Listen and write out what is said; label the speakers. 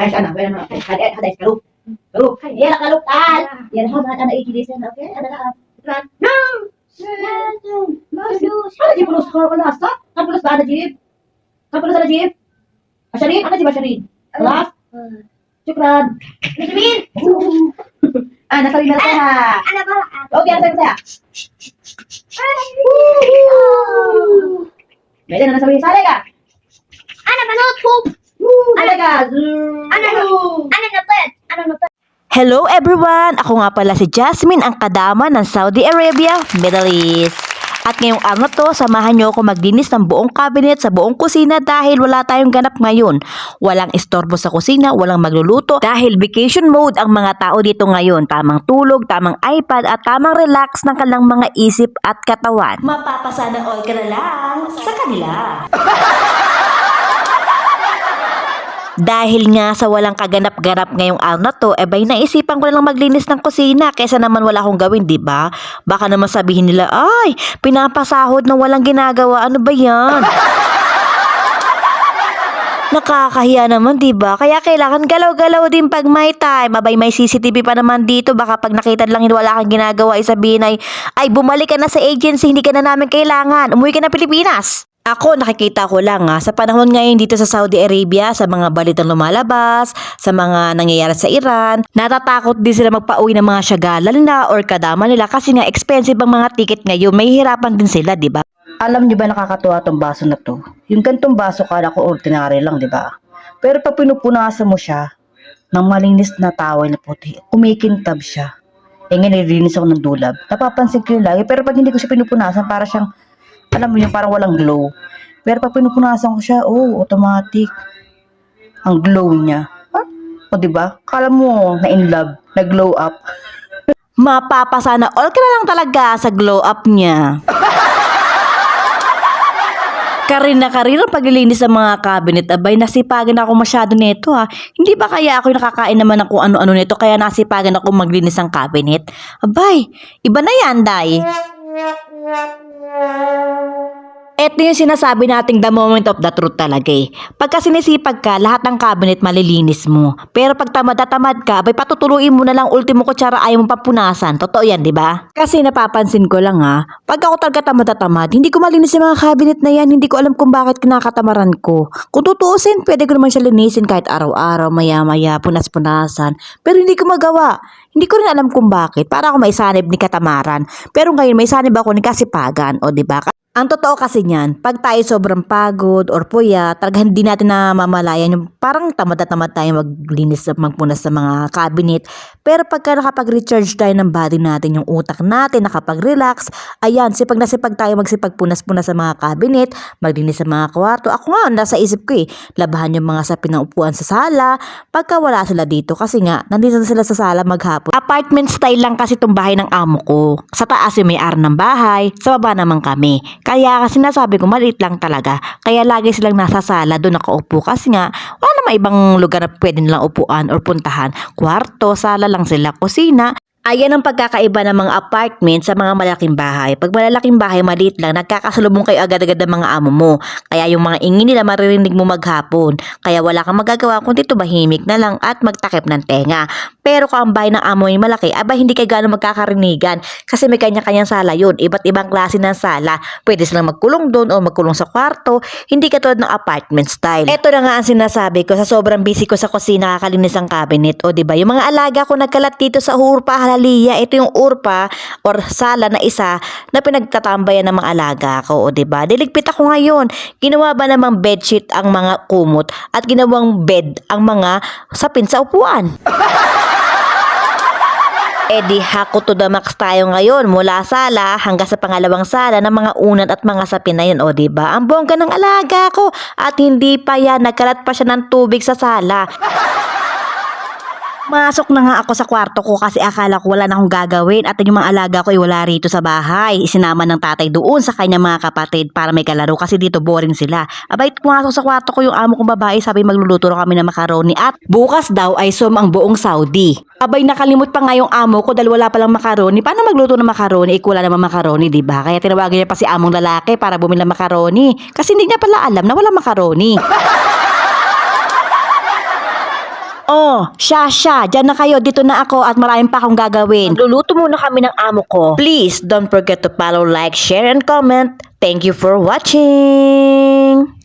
Speaker 1: عايش انا وين انا هذا يسكروك كروك يلا كروك تعال يلا هذا انا ايجي ليسن اوكي انا لا نعم ما فلوس انا اجيب فلوس خلاص صح كم فلوس بعد اجيب كم فلوس انا اجيب 20 انا اجيب 20 خلاص شكرا مين انا سوي لها
Speaker 2: انا بلعب.
Speaker 1: اوكي انا سوي لها بعدين انا اسوي سالقه
Speaker 2: انا بنطهم.
Speaker 1: سالقه
Speaker 2: انا نطيت.
Speaker 3: Hello everyone! Ako nga pala si Jasmine, ang kadama ng Saudi Arabia, Middle East. At ngayong araw na to, samahan nyo ako maglinis ng buong cabinet sa buong kusina dahil wala tayong ganap ngayon. Walang istorbo sa kusina, walang magluluto dahil vacation mode ang mga tao dito ngayon. Tamang tulog, tamang iPad at tamang relax ng kanilang mga isip at katawan. Mapapasana all ka na lang sa kanila. Dahil nga sa walang kaganap-ganap ngayong araw na to, bay naisipan ko na lang maglinis ng kusina kaysa naman wala akong gawin, di ba? Baka naman sabihin nila, ay, pinapasahod na walang ginagawa, ano ba yan? Nakakahiya naman, di ba? Kaya kailangan galaw-galaw din pag may time. Abay, may CCTV pa naman dito. Baka pag nakita lang wala kang ginagawa, sabihin ay bumalik ka na sa agency, hindi ka na namin kailangan. Umuwi ka na Pilipinas. Ako, nakikita ko lang sa panahon ngayon dito sa Saudi Arabia, sa mga balitang lumalabas, sa mga nangyayari sa Iran, natatakot din sila magpa-uwi ng mga syagala nila or kadama nila kasi nga expensive ang mga ticket ngayon. May hirapan din sila, di ba?
Speaker 4: Alam niyo ba nakakatuwa tong baso na to? Yung gantong baso kala ko ordinary lang, di ba? Pero pag pinupunasan mo siya ng malinis na tawel na puti, kumikintab siya. Ngayon nililinis ako ng dulab. Napapansin ko yun lagi, pero pag hindi ko siya pinupunasan, para siyang, alam mo yung parang walang glow. Pero pag pinupunasan ko siya, automatic. Ang glow niya. O diba? Kala mo na in love, na glow up.
Speaker 3: Mapapasana all ka na lang talaga sa glow up niya. Karin ang paglilinis sa mga cabinet. Abay, nasipagan ako masyado nito Hindi ba kaya ako nakakain naman ng kung ano-ano nito kaya nasipagan ako maglinis ng cabinet? Abay, iba na yan, Day. Ito yung sinasabi nating the moment of the truth talaga Pagka sinisipag ka, lahat ng cabinet malilinis mo. Pero pag tamad na tamad ka, abay patutuluin mo na lang ultimo kutsara ayaw mo papunasan. Totoo yan, di ba? Kasi napapansin ko lang pag ako talaga tamad na tamad, hindi ko malinis yung mga cabinet na yan. Hindi ko alam kung bakit kinakatamaran ko. Kung tutuusin, pwede ko naman siya linisin kahit araw-araw, maya-maya, punas-punasan. Pero hindi ko magawa. Hindi ko rin alam kung bakit. Para ako may sanib ni katamaran. Pero ngayon may sanib ako ni kasipagan. O diba? Ang totoo kasi niyan, pag tayo sobrang pagod or puya, talagang hindi natin namamalayan yung parang tamad na tamad tayo maglinis at magpunas sa mga cabinet. Pero pagka nakapag-recharge tayo ng body natin, yung utak natin, nakapag-relax, ayan, sipag na sipag tayo magsipag-punas-punas sa mga cabinet, maglinis sa mga kwarto. Ako nga, nasa isip ko labahan yung mga sapin ng upuan sa sala, pagka wala sila dito kasi nga, nandito sila sa sala maghapon. Apartment style lang kasi itong bahay ng amo ko. Sa taas yung may-ari ng bahay, sa baba naman kami. Kaya kasi nasabi ko maliit lang talaga. Kaya lagi silang nasa sala doon nakaupo kasi nga wala namang ibang lugar na pwede nilang upuan or puntahan. Kwarto, sala lang sila, kusina. Ayan ang pagkakaiba ng mga apartment sa mga malaking bahay. Pag malalaking bahay, maliit lang, nagkakasalubong kayo agad-agad ng mga amo mo. Kaya yung mga ingin nila maririnig mo maghapon. Kaya wala kang magagawa kundi tumahimik na lang at magtakip ng tenga. Pero kung ang bahay ng amo ay malaki, hindi kayo gano'ng magkakarinigan. Kasi may kanya-kanyang sala yun. Iba't ibang klase ng sala. Pwede silang magkulong doon o magkulong sa kwarto. Hindi katulad ng apartment style. Ito na nga ang sinasabi ko sa sobrang busy ko sa kusina kakalinis ang cabinet. O diba, yung mga alaga ko nagkalat dito sa urpa halaliya. Ito yung urpa or sala na isa na pinagtatambayan ng mga alaga ko. O diba, diligpit ako ngayon. Ginawa ba namang bedsheet ang mga kumot at ginawang bed ang mga sapin sa upuan? Di hako to the max tayo ngayon mula sala hanggang sa pangalawang sala ng mga unan at mga sapin na yun. O diba, ang bongga ng alaga ko at hindi pa yan, nagkalat pa siya ng tubig sa sala. Masok na nga ako sa kwarto ko kasi akala ko wala na akong gagawin at yung mga alaga ko ay wala rito sa bahay. Isinama ng tatay doon sa kanyang mga kapatid para may kalaro kasi dito boring sila. Abay, pumasok sa kwarto ko yung amo kong babae, sabi magluluto raw kami ng macaroni at bukas daw ay ang buong Saudi. Abay, nakalimot pa nga yung amo ko dahil wala palang macaroni. Paano magluto ng macaroni? Wala naman macaroni, diba? Kaya tinawagan niya pa si among lalaki para bumili ng macaroni kasi hindi niya pala alam na wala macaroni. Siya, dyan na kayo, dito na ako at maraming pa akong gagawin. Luluto muna kami ng amo ko. Please, don't forget to follow, like, share, and comment. Thank you for watching!